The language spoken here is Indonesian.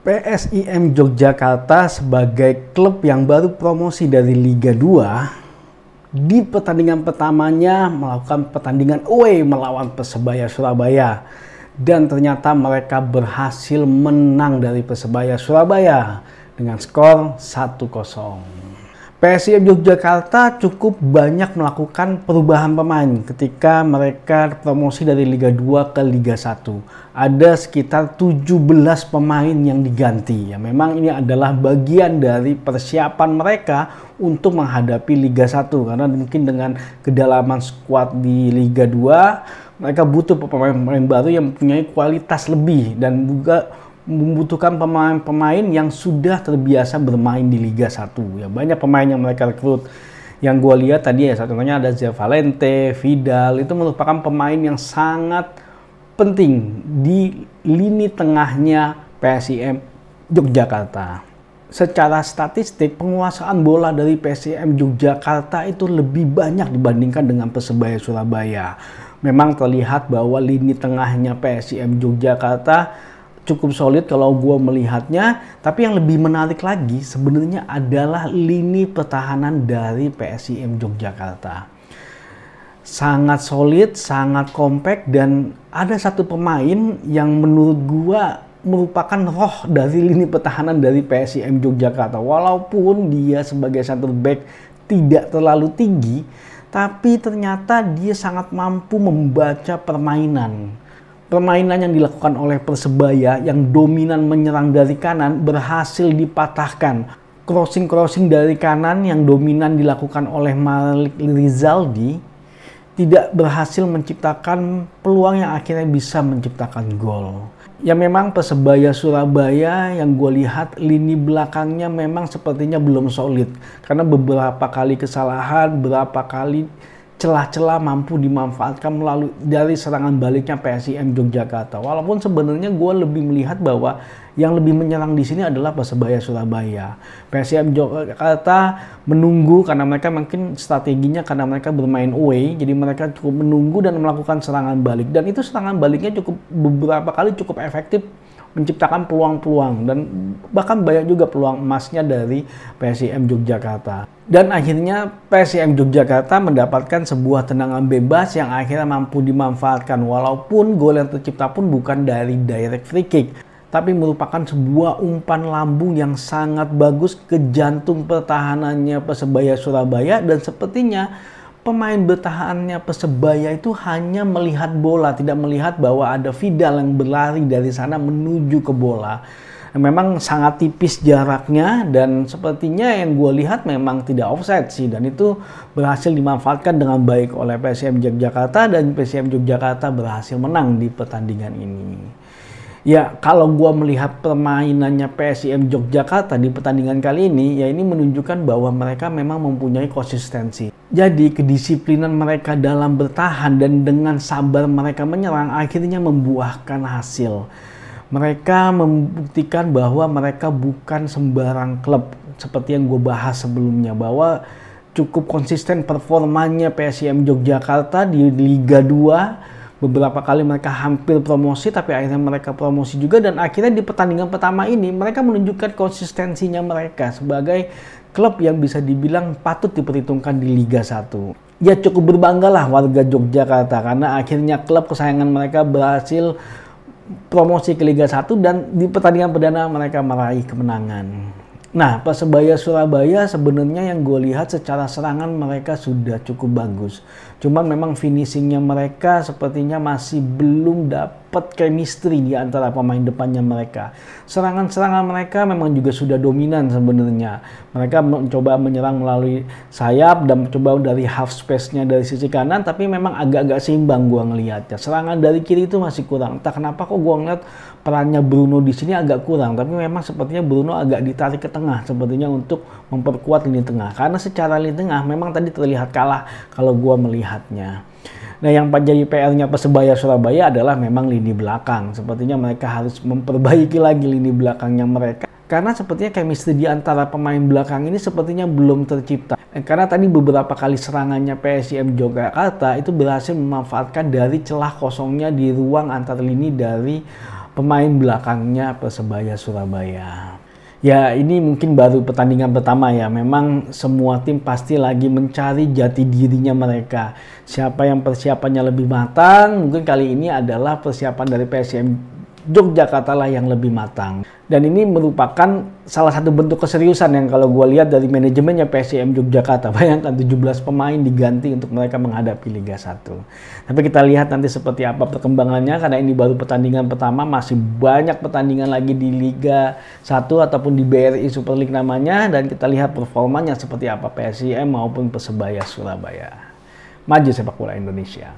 PSIM Yogyakarta sebagai klub yang baru promosi dari Liga 2 di pertandingan pertamanya melakukan pertandingan away melawan Persebaya Surabaya, dan ternyata mereka berhasil menang dari Persebaya Surabaya dengan skor 1-0. PSIM Yogyakarta cukup banyak melakukan perubahan pemain ketika mereka promosi dari Liga 2 ke Liga 1. Ada sekitar 17 pemain yang diganti. Ya, memang ini adalah bagian dari persiapan mereka untuk menghadapi Liga 1. Karena mungkin dengan kedalaman skuad di Liga 2, mereka butuh pemain-pemain baru yang mempunyai kualitas lebih dan juga membutuhkan pemain-pemain yang sudah terbiasa bermain di Liga 1. Ya, banyak pemain yang mereka rekrut. Yang gue lihat tadi ya, contohnya ada Zé Valente, Vidal, itu merupakan pemain yang sangat penting di lini tengahnya PSIM Yogyakarta. Secara statistik, penguasaan bola dari PSIM Yogyakarta itu lebih banyak dibandingkan dengan Persebaya Surabaya. Memang terlihat bahwa lini tengahnya PSIM Yogyakarta cukup solid kalau gue melihatnya, tapi yang lebih menarik lagi sebenarnya adalah lini pertahanan dari PSIM Yogyakarta. Sangat solid, sangat kompak, dan ada satu pemain yang menurut gue merupakan roh dari lini pertahanan dari PSIM Yogyakarta. Walaupun dia sebagai center back tidak terlalu tinggi, tapi ternyata dia sangat mampu membaca permainan. Permainan yang dilakukan oleh Persebaya yang dominan menyerang dari kanan berhasil dipatahkan. Crossing dari kanan yang dominan dilakukan oleh Malik Rizaldi tidak berhasil menciptakan peluang yang akhirnya bisa menciptakan gol. Ya, memang Persebaya Surabaya yang gue lihat lini belakangnya memang sepertinya belum solid. Karena beberapa kali kesalahan, beberapa kali celah-celah mampu dimanfaatkan melalui dari serangan baliknya PSIM Yogyakarta. Walaupun sebenarnya gue lebih melihat bahwa yang lebih menyerang di sini adalah Persebaya Surabaya. PSIM Yogyakarta menunggu karena mereka mungkin strateginya karena mereka bermain away, jadi mereka cukup menunggu dan melakukan serangan balik. Dan itu serangan baliknya cukup beberapa kali cukup efektif menciptakan peluang-peluang, dan bahkan banyak juga peluang emasnya dari PSIM Yogyakarta. Dan akhirnya PSIM Yogyakarta mendapatkan sebuah tendangan bebas yang akhirnya mampu dimanfaatkan, walaupun gol yang tercipta pun bukan dari direct free kick, tapi merupakan sebuah umpan lambung yang sangat bagus ke jantung pertahanannya Persebaya Surabaya, dan sepertinya pemain bertahannya Persebaya itu hanya melihat bola, tidak melihat bahwa ada Vidal yang berlari dari sana menuju ke bola. Memang sangat tipis jaraknya, dan sepertinya yang gue lihat memang tidak offside sih, dan itu berhasil dimanfaatkan dengan baik oleh PSIM Yogyakarta, dan PSIM Yogyakarta berhasil menang di pertandingan ini. Ya, kalau gue melihat permainannya PSIM Yogyakarta di pertandingan kali ini, ya ini menunjukkan bahwa mereka memang mempunyai konsistensi. Jadi kedisiplinan mereka dalam bertahan dan dengan sabar mereka menyerang akhirnya membuahkan hasil. Mereka membuktikan bahwa mereka bukan sembarang klub seperti yang gue bahas sebelumnya, bahwa cukup konsisten performanya PSIM Yogyakarta di Liga 2. Beberapa kali mereka hampir promosi, tapi akhirnya mereka promosi juga, dan akhirnya di pertandingan pertama ini mereka menunjukkan konsistensinya mereka sebagai klub yang bisa dibilang patut diperhitungkan di Liga 1. Ya, cukup berbanggalah warga Yogyakarta karena akhirnya klub kesayangan mereka berhasil promosi ke Liga 1, dan di pertandingan perdana mereka meraih kemenangan. Nah, Persebaya Surabaya sebenarnya yang gue lihat secara serangan mereka sudah cukup bagus. Cuman memang finishingnya mereka sepertinya masih belum dapat chemistry di antara pemain depannya mereka. Serangan-serangan mereka memang juga sudah dominan sebenarnya. Mereka mencoba menyerang melalui sayap dan mencoba dari half space-nya dari sisi kanan, tapi memang agak-agak seimbang gue ngelihatnya. Serangan dari kiri itu masih kurang. Entah kenapa kok gue ngeliat perannya Bruno di sini agak kurang, tapi memang sepertinya Bruno agak ditarik ke tengah sepertinya untuk memperkuat lini tengah, karena secara lini tengah memang tadi terlihat kalah kalau gua melihatnya. Nah, yang jadi PR-nya Persebaya Surabaya adalah memang lini belakang. Sepertinya mereka harus memperbaiki lagi lini belakangnya mereka, karena sepertinya chemistry di antara pemain belakang ini sepertinya belum tercipta. Karena tadi beberapa kali serangannya PSIM Yogyakarta itu berhasil memanfaatkan dari celah kosongnya di ruang antar lini dari pemain belakangnya Persebaya Surabaya. Ya, ini mungkin baru pertandingan pertama ya. Memang semua tim pasti lagi mencari jati dirinya mereka. Siapa yang persiapannya lebih matang, mungkin kali ini adalah persiapan dari PSM Yogyakarta lah yang lebih matang. Dan ini merupakan salah satu bentuk keseriusan yang kalau gue lihat dari manajemennya PSM Yogyakarta. Bayangkan 17 pemain diganti untuk mereka menghadapi Liga 1. Tapi kita lihat nanti seperti apa perkembangannya, karena ini baru pertandingan pertama, masih banyak pertandingan lagi di Liga 1 ataupun di BRI Super League namanya, dan kita lihat performanya seperti apa PSIM maupun Persebaya Surabaya. Maju sepak bola Indonesia.